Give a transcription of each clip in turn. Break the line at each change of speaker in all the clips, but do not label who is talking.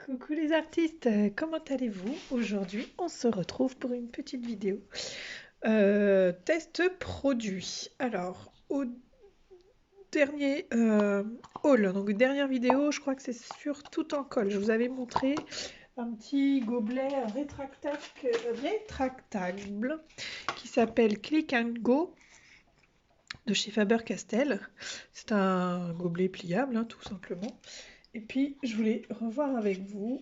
Coucou les artistes, comment allez-vous? Aujourd'hui, on se retrouve pour une petite vidéo. Test produit. Alors, au dernier haul, donc dernière vidéo, je crois que c'est sur tout en colle. Je vous avais montré un petit gobelet rétractable qui s'appelle Click and Go de chez Faber-Castell. C'est un gobelet pliable, hein, tout simplement. Et puis, je voulais revoir avec vous.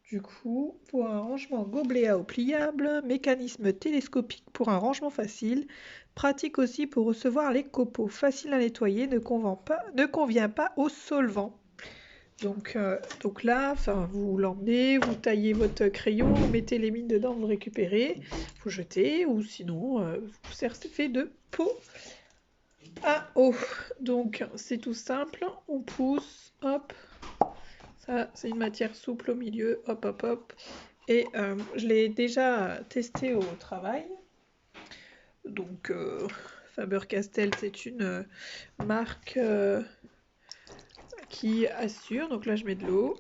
Du coup, pour un rangement gobelet à eau pliable, mécanisme télescopique pour un rangement facile, pratique aussi pour recevoir les copeaux, facile à nettoyer, ne convient pas au solvant. Donc là, vous l'emmenez, vous taillez votre crayon, vous mettez les mines dedans, vous le récupérez, vous jetez, ou sinon vous servez de pot à eau. Donc c'est tout simple, on pousse, hop. Ça, c'est une matière souple au milieu, hop, hop, hop. Et je l'ai déjà testé au travail. Donc, Faber-Castell, c'est une marque qui assure. Donc là, je mets de l'eau.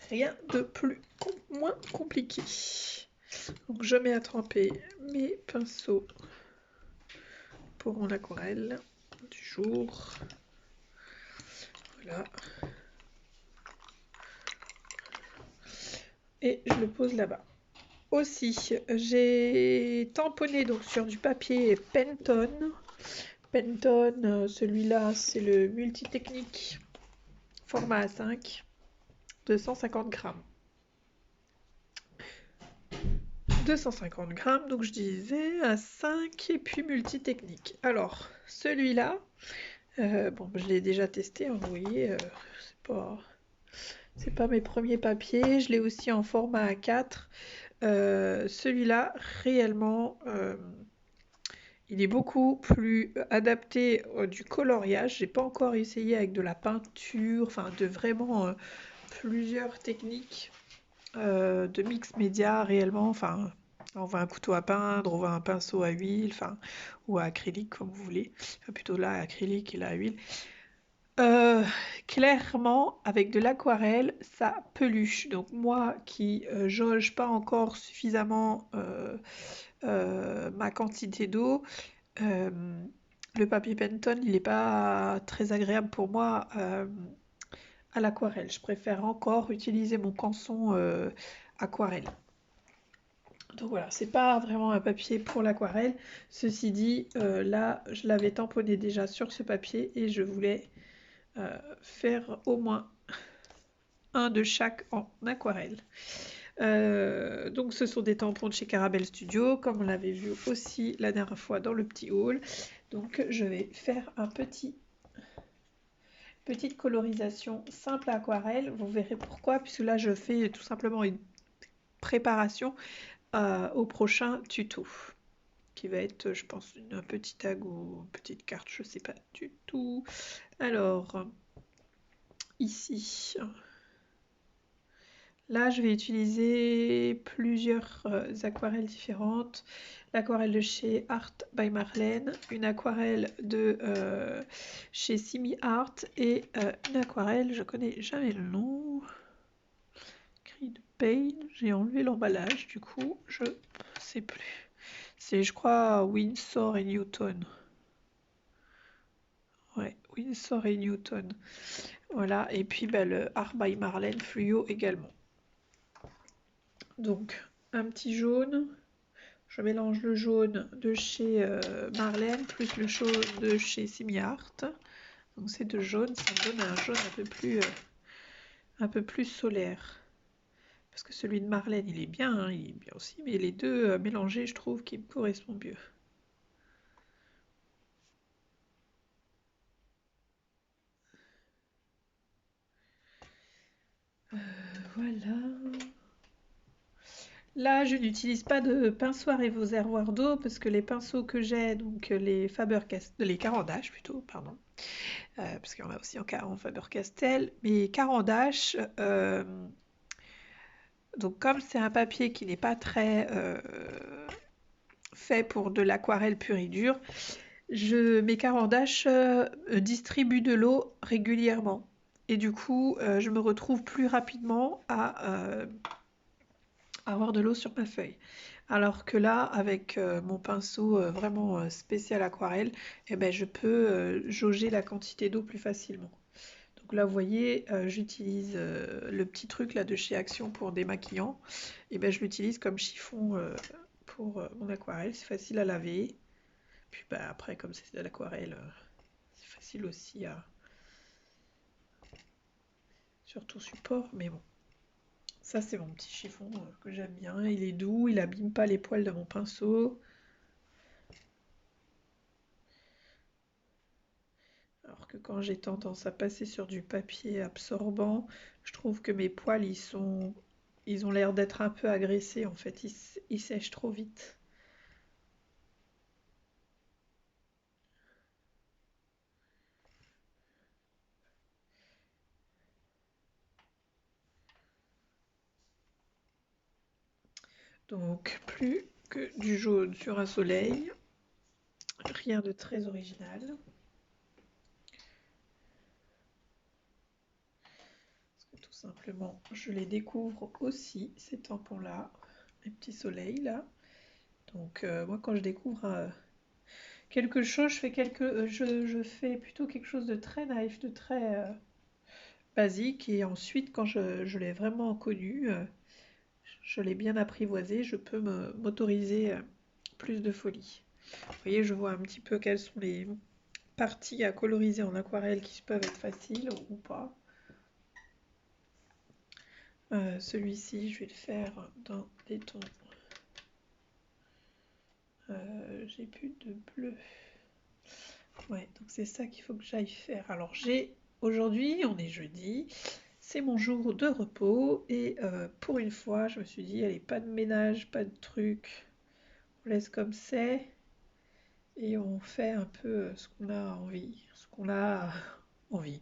Rien de moins compliqué. Donc, je mets à tremper mes pinceaux pour mon aquarelle du jour. Voilà. Et je le pose là-bas. Aussi, j'ai tamponné donc sur du papier Pantone. Pantone, celui-là, c'est le multitechnique format A5 de 150 grammes. 250 grammes, donc je disais à 5 et puis multitechnique. Alors, celui-là, bon, je l'ai déjà testé, hein, vous voyez, c'est pas mes premiers papiers. Je l'ai aussi en format A4. Celui-là, réellement, il est beaucoup plus adapté du coloriage. J'ai pas encore essayé avec de la peinture, enfin de vraiment plusieurs techniques de mix média réellement. Enfin, on voit un couteau à peindre, on voit un pinceau à huile, enfin, ou à acrylique comme vous voulez. Enfin, plutôt là, acrylique et là, à huile. Clairement, avec de l'aquarelle, ça peluche. Donc moi qui jauge pas encore suffisamment ma quantité d'eau, le papier Pantone, il n'est pas très agréable pour moi à l'aquarelle. Je préfère encore utiliser mon canson aquarelle. Donc voilà, c'est pas vraiment un papier pour l'aquarelle. Ceci dit, là, je l'avais tamponné déjà sur ce papier et je voulais faire au moins un de chaque en aquarelle. Donc ce sont des tampons de chez Caramel Studio, comme on l'avait vu aussi la dernière fois dans le petit haul. Donc je vais faire petite colorisation simple aquarelle. Vous verrez pourquoi, puisque là je fais tout simplement une préparation au prochain tuto, qui va être, je pense, un petit tag ou une petite carte, je sais pas du tout. Alors, ici, là, je vais utiliser plusieurs aquarelles différentes. L'aquarelle de chez Art by Marlène, une aquarelle de chez Simi Art et une aquarelle, je connais jamais le nom. Creed Pain, j'ai enlevé l'emballage, du coup, je sais plus. C'est, je crois, Winsor et Newton. Ouais, Winsor et Newton. Voilà, et puis le Art by Marlène Fluo également. Donc, un petit jaune. Je mélange le jaune de chez Marlène plus le jaune de chez Simi Art. Donc ces deux jaunes, ça me donne un jaune un peu plus solaire. Parce que celui de Marlène, il est bien, hein, il est bien aussi, mais les deux mélangés, je trouve qu'ils me correspondent mieux. Voilà. Là, je n'utilise pas de pinceau à réservoir d'eau parce que les pinceaux que j'ai, donc les Faber-Castell, les Caran-d'Ache plutôt, pardon, parce qu'il y en a aussi en Faber-Castell, mais Caran-d'Ache, donc comme c'est un papier qui n'est pas très fait pour de l'aquarelle pure et dure, mes Caran-d'Ache distribuent de l'eau régulièrement. et du coup, je me retrouve plus rapidement à avoir de l'eau sur ma feuille. Alors que là, avec mon pinceau vraiment spécial aquarelle, eh ben, je peux jauger la quantité d'eau plus facilement. Donc là, vous voyez, j'utilise le petit truc là de chez Action pour démaquillant. Et ben, je l'utilise comme chiffon pour mon aquarelle. C'est facile à laver. Puis bah, après, comme c'est de l'aquarelle, c'est facile aussi à... sur tout support. Mais bon, ça c'est mon petit chiffon que j'aime bien. Il est doux, il abîme pas les poils de mon pinceau. Alors que quand j'ai tendance à passer sur du papier absorbant, je trouve que mes poils, ils ont l'air d'être un peu agressés en fait. Ils sèchent trop vite. Donc plus que du jaune sur un soleil, rien de très original. Parce que tout simplement, je les découvre aussi, ces tampons-là, les petits soleils là. Donc moi quand je découvre quelque chose, je fais plutôt quelque chose de très naïf, de très basique. Et ensuite, quand je l'ai vraiment connu, je l'ai bien apprivoisé, je peux m'autoriser plus de folie. Vous voyez, je vois un petit peu quelles sont les parties à coloriser en aquarelle qui peuvent être faciles ou pas. Celui-ci, je vais le faire dans des tons. J'ai plus de bleu. Ouais, donc c'est ça qu'il faut que j'aille faire. Alors aujourd'hui, on est jeudi, c'est mon jour de repos et pour une fois, je me suis dit, allez, pas de ménage, pas de truc, on laisse comme c'est et on fait un peu ce qu'on a envie, ce qu'on a envie.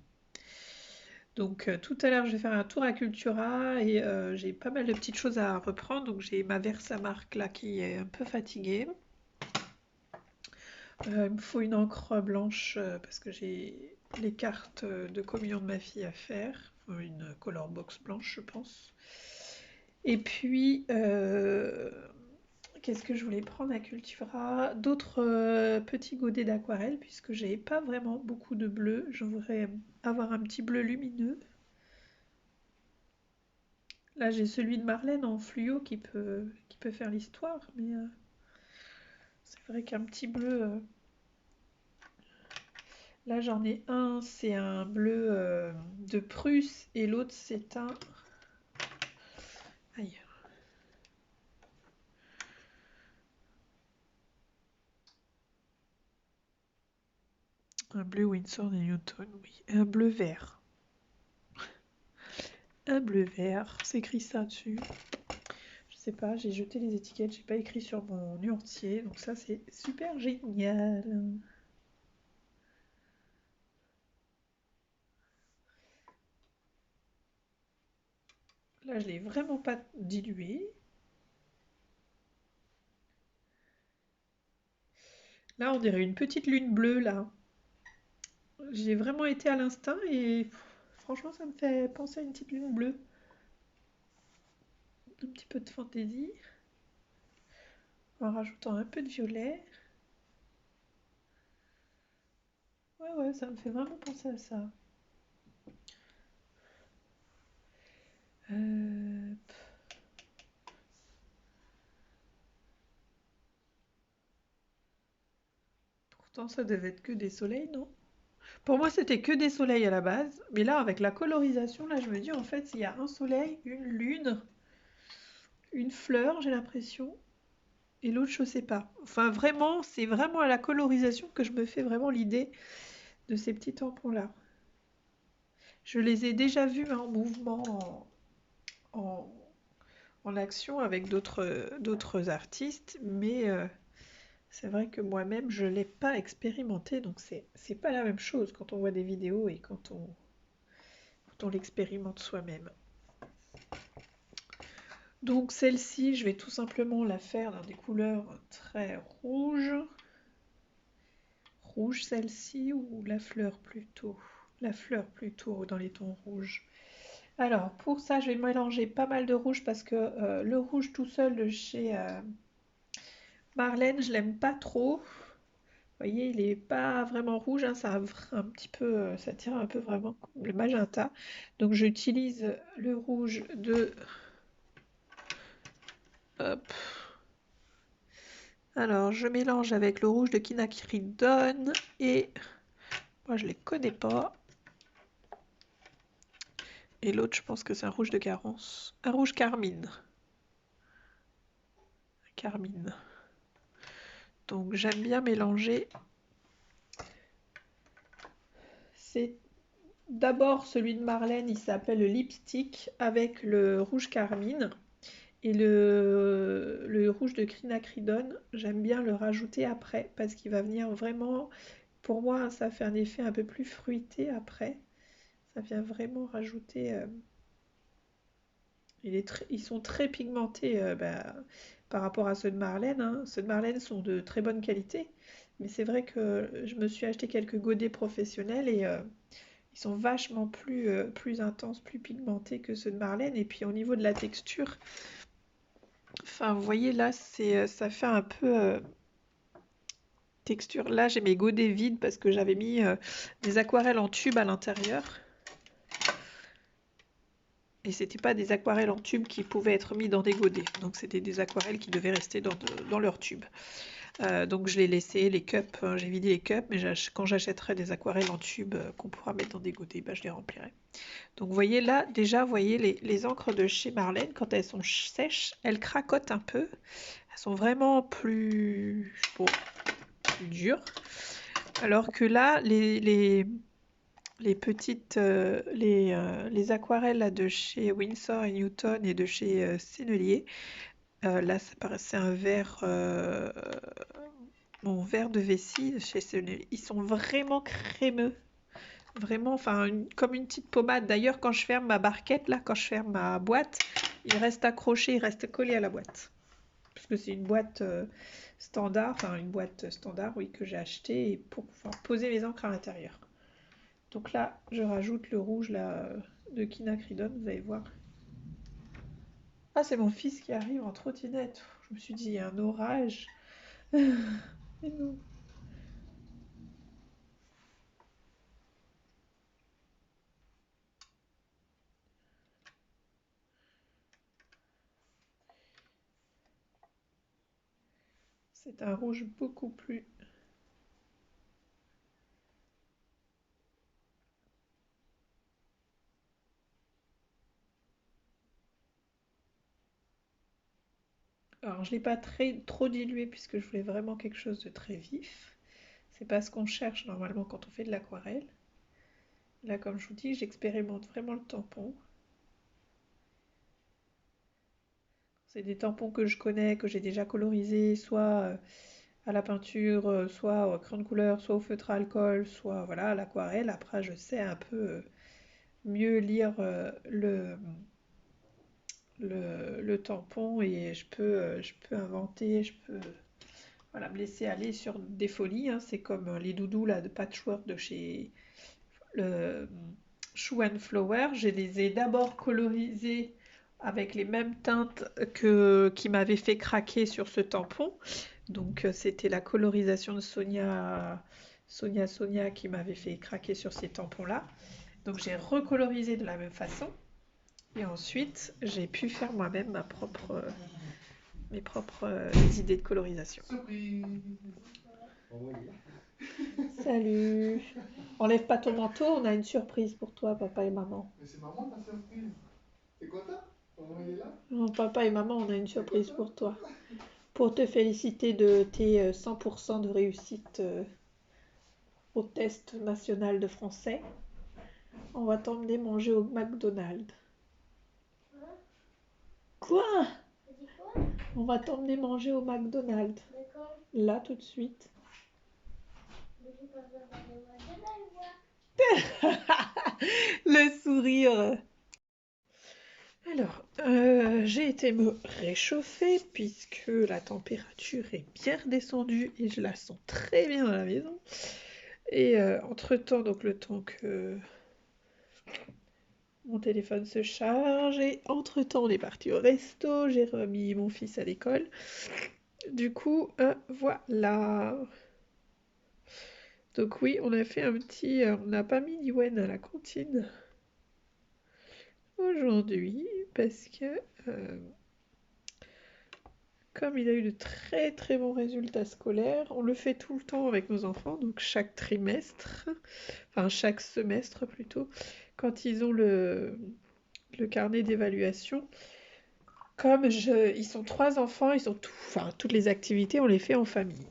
Donc tout à l'heure, je vais faire un tour à Cultura et j'ai pas mal de petites choses à reprendre. Donc j'ai ma Versamark là qui est un peu fatiguée. Il me faut une encre blanche parce que j'ai les cartes de communion de ma fille à faire. Une color box blanche, je pense. Et puis, qu'est-ce que je voulais prendre à Cultura? D'autres petits godets d'aquarelle puisque j'ai pas vraiment beaucoup de bleu. Je voudrais avoir un petit bleu lumineux. Là, j'ai celui de Marlène en fluo qui peut faire l'histoire, mais c'est vrai qu'un petit bleu... Là, j'en ai un, c'est un bleu de Prusse, et l'autre, c'est un... Aïe. Un bleu Winsor et Newton, oui. Un bleu vert. Un bleu vert, c'est écrit ça dessus. Je sais pas, j'ai jeté les étiquettes, j'ai pas écrit sur mon nuancier, donc ça c'est super génial. Là je l'ai vraiment pas dilué. Là on dirait une petite lune bleue là. J'ai vraiment été à l'instinct et franchement ça me fait penser à une petite lune bleue. Un petit peu de fantaisie. En rajoutant un peu de violet. Ouais, ouais, ça me fait vraiment penser à ça. Euh, Pourtant, ça devait être que des soleils, non? Pour moi, c'était que des soleils à la base. Mais là, avec la colorisation, là, je me dis, en fait, il y a un soleil, une lune, une fleur, j'ai l'impression. Et l'autre, je sais pas. Enfin, vraiment, c'est vraiment à la colorisation que je me fais vraiment l'idée de ces petits tampons-là. Je les ai déjà vus en mouvement, en, en action avec d'autres artistes, mais c'est vrai que moi-même, je ne l'ai pas expérimenté, donc c'est pas la même chose quand on voit des vidéos et quand on l'expérimente soi-même. Donc celle-ci, je vais tout simplement la faire dans des couleurs très rouges. Rouge celle-ci ou la fleur plutôt? la fleur plutôt dans les tons rouges. Alors pour ça, je vais mélanger pas mal de rouge parce que le rouge tout seul de chez Marlène, je l'aime pas trop. Vous voyez, il est pas vraiment rouge, hein, ça a un petit peu, ça tire un peu vraiment comme le magenta. Donc j'utilise le rouge de... Hop. Alors je mélange avec le rouge de Quinacridone et... Moi je les connais pas. Et l'autre, je pense que c'est un rouge de Garance. Un rouge carmine. Carmine. Donc j'aime bien mélanger. C'est d'abord celui de Marlène, il s'appelle le lipstick avec le rouge carmine. Et le rouge de Quinacridone, j'aime bien le rajouter après parce qu'il va venir vraiment, pour moi, ça fait un effet un peu plus fruité après. Ça vient vraiment rajouter. Ils sont très pigmentés par rapport à ceux de Marlène, hein. Ceux de Marlène sont de très bonne qualité, mais c'est vrai que je me suis acheté quelques godets professionnels et ils sont vachement plus intenses, plus pigmentés que ceux de Marlène. Et puis au niveau de la texture, enfin vous voyez là, ça fait un peu texture. Là j'ai mes godets vides parce que j'avais mis des aquarelles en tube à l'intérieur. Et c'était pas des aquarelles en tube qui pouvaient être mis dans des godets. Donc c'était des aquarelles qui devaient rester dans leur tube. Donc je l'ai laissé, les cups, j'ai vidé les cups, mais quand j'achèterai des aquarelles en tube qu'on pourra mettre dans des godets, je les remplirai. Donc vous voyez là, déjà, vous voyez les encres de chez Marlène, quand elles sont sèches, elles cracotent un peu. Elles sont vraiment plus dures. Alors que là, les petites, les aquarelles là, de chez Winsor et Newton et de chez Sennelier, là ça paraissait un vert, mon verre de vessie chez Sennelier. Ils sont vraiment crémeux, vraiment, enfin comme une petite pommade. D'ailleurs, quand je ferme ma barquette là, quand je ferme ma boîte, il reste accroché, il reste collé à la boîte, parce que c'est une boîte standard, enfin une boîte standard, oui, que j'ai achetée pour pouvoir poser mes encres à l'intérieur. Donc là, je rajoute le rouge là, de Quinacridone, vous allez voir. Ah, c'est mon fils qui arrive en trottinette. Je me suis dit, il y a un orage. Et non. C'est un rouge beaucoup plus... Alors, je ne l'ai pas trop dilué puisque je voulais vraiment quelque chose de très vif. C'est pas ce qu'on cherche normalement quand on fait de l'aquarelle. Là, comme je vous dis, j'expérimente vraiment le tampon. C'est des tampons que je connais, que j'ai déjà colorisés, soit à la peinture, soit au crayon de couleur, soit au feutre à alcool, soit voilà, à l'aquarelle. Après, je sais un peu mieux lire le tampon et je peux inventer, je peux voilà, me laisser aller sur des folies, hein. C'est comme les doudous là, de patchwork de chez Shoe and Flower. Je les ai d'abord colorisés avec les mêmes teintes qui m'avaient fait craquer sur ce tampon. Donc c'était la colorisation de Sonia qui m'avait fait craquer sur ces tampons-là. Donc j'ai recolorisé de la même façon. Et ensuite, j'ai pu faire moi-même mes propres idées de colorisation. Surprise. Salut. Enlève pas ton manteau, on a une surprise pour toi, papa et maman.
Mais c'est maman ta surprise. T'es content? Maman il est là?
Non, papa et maman, on a une surprise pour toi. Pour te féliciter de tes 100% de réussite au test national de français, on va t'emmener manger au McDonald's. Quoi? On va t'emmener manger au McDonald's. D'accord. Là, tout de suite. Le sourire. Alors, j'ai été me réchauffer puisque la température est bien redescendue et je la sens très bien dans la maison. Et entre-temps, donc le temps que mon téléphone se charge, et entre-temps on est parti au resto, j'ai remis mon fils à l'école. Du coup, voilà. Donc oui, on a fait un petit... on n'a pas mis Niwen à la cantine aujourd'hui, parce que comme il a eu de très très bons résultats scolaires, on le fait tout le temps avec nos enfants, donc chaque trimestre, enfin chaque semestre plutôt, quand ils ont le carnet d'évaluation. Ils sont 3 enfants, toutes les activités, on les fait en famille.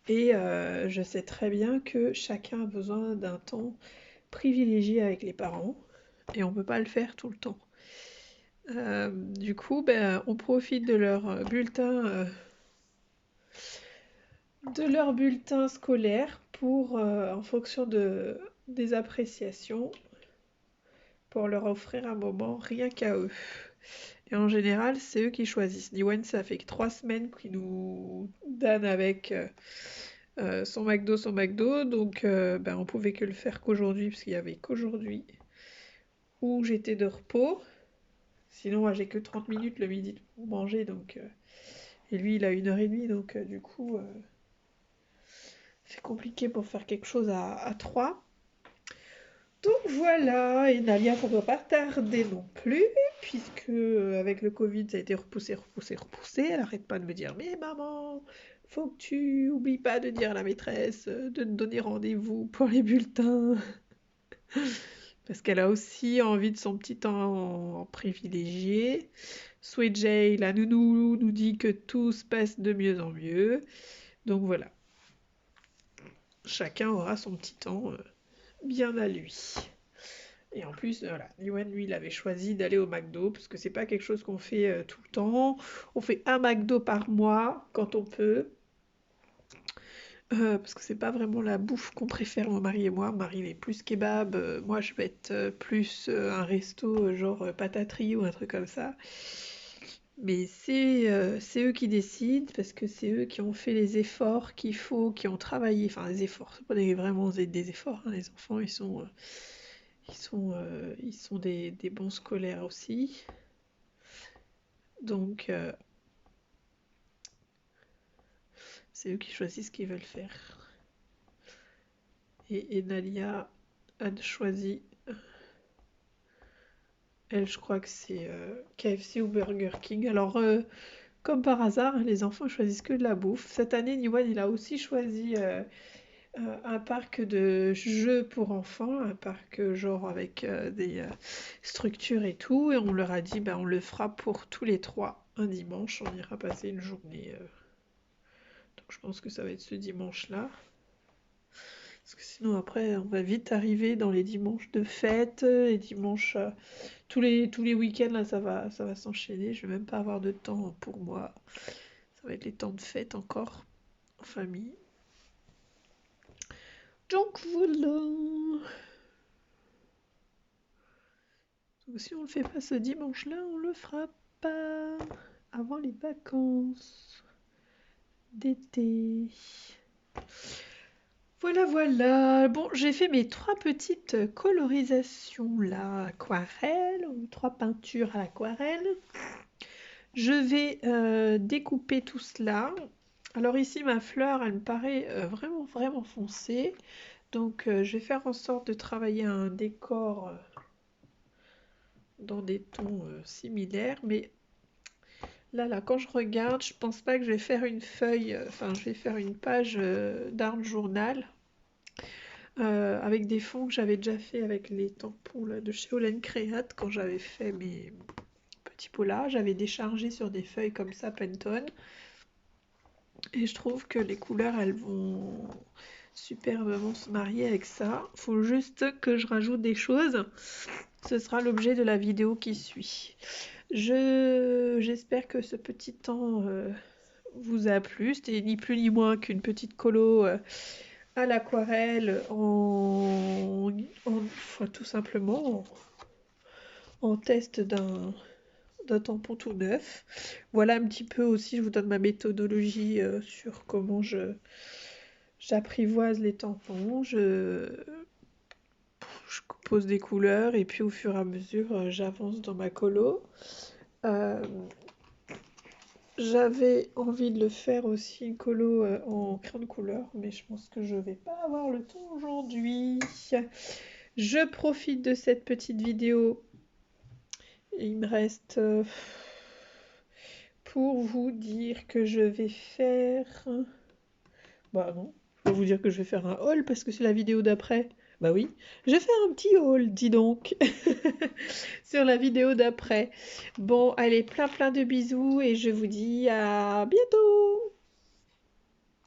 Et je sais très bien que chacun a besoin d'un temps privilégié avec les parents, et on ne peut pas le faire tout le temps. Du coup, ben, on profite de leur bulletin scolaire pour, en fonction des appréciations, pour leur offrir un moment rien qu'à eux. Et en général, c'est eux qui choisissent. Niwen, ça fait que 3 semaines qu'il nous donne avec son McDo. Donc, ben, on pouvait que le faire qu'aujourd'hui, parce qu'il y avait qu'aujourd'hui où j'étais de repos. Sinon, moi, j'ai que 30 minutes le midi pour manger. Donc, et lui, il a 1h30. Donc, du coup, c'est compliqué pour faire quelque chose à 3. Donc voilà, et Nalia, ça ne doit pas tarder non plus, puisque avec le Covid, ça a été repoussé. Elle arrête pas de me dire, mais maman, faut que tu oublies pas de dire à la maîtresse de te donner rendez-vous pour les bulletins. Parce qu'elle a aussi envie de son petit temps en privilégié. Sweet Jay, la nounou, nous dit que tout se passe de mieux en mieux. Donc voilà, chacun aura son petit temps bien à lui. Et en plus, voilà, Yoann, lui, il avait choisi d'aller au McDo, parce que c'est pas quelque chose qu'on fait tout le temps. On fait un McDo par mois, quand on peut. Parce que c'est pas vraiment la bouffe qu'on préfère, mon mari et moi. Mon mari, il est plus kebab. Moi, je vais être plus un resto, genre pataterie ou un truc comme ça. Mais c'est eux qui décident, parce que c'est eux qui ont fait les efforts qu'il faut, qui ont travaillé. Enfin, les efforts, c'est pas vraiment des efforts, hein. Les enfants, ils sont des bons scolaires aussi. Donc, c'est eux qui choisissent ce qu'ils veulent faire. Et Nalia a choisi, elle, je crois que c'est KFC ou Burger King. Alors, comme par hasard, les enfants choisissent que de la bouffe. Cette année, Niwan, il a aussi choisi un parc de jeux pour enfants, un parc genre avec des structures et tout. Et on leur a dit, ben, on le fera pour tous les 3 un dimanche. On ira passer une journée. Donc je pense que ça va être ce dimanche-là. Parce que sinon après on va vite arriver dans les dimanches de fête, les dimanches, tous les week-ends là ça va s'enchaîner. Je vais même pas avoir de temps pour moi. Ça va être les temps de fête encore en famille. Donc voilà. Donc si on le fait pas ce dimanche-là, on le fera pas avant les vacances d'été. Voilà, voilà. Bon, j'ai fait mes 3 petites colorisations là, aquarelle, ou 3 peintures à l'aquarelle. Je vais découper tout cela. Alors ici, ma fleur, elle me paraît vraiment, vraiment foncée. Donc, je vais faire en sorte de travailler un décor dans des tons similaires. Mais là, quand je regarde, je pense pas que je vais faire une feuille, enfin, je vais faire une page d'art journal. Avec des fonds que j'avais déjà fait avec les tampons là, de chez Olen Create quand j'avais fait mes petits polards. J'avais déchargé sur des feuilles comme ça, Pantone. Et je trouve que les couleurs, elles vont superbement se marier avec ça. Faut juste que je rajoute des choses. Ce sera l'objet de la vidéo qui suit. J'espère que ce petit temps vous a plu. C'était ni plus ni moins qu'une petite colo à l'aquarelle enfin, tout simplement en test d'un tampon tout neuf. Voilà un petit peu aussi, je vous donne ma méthodologie sur comment je j'apprivoise les tampons, je pose des couleurs et puis au fur et à mesure, j'avance dans ma colo. J'avais envie de le faire aussi une colo en crayon de couleur, mais je pense que je vais pas avoir le temps aujourd'hui. Je profite de cette petite vidéo. Il me reste pour vous dire que je vais faire... Bah non, je vais vous dire que je vais faire un haul parce que c'est la vidéo d'après. Bah oui, je vais faire un petit haul, dis donc, sur la vidéo d'après. Bon, allez, plein de bisous et je vous dis à bientôt!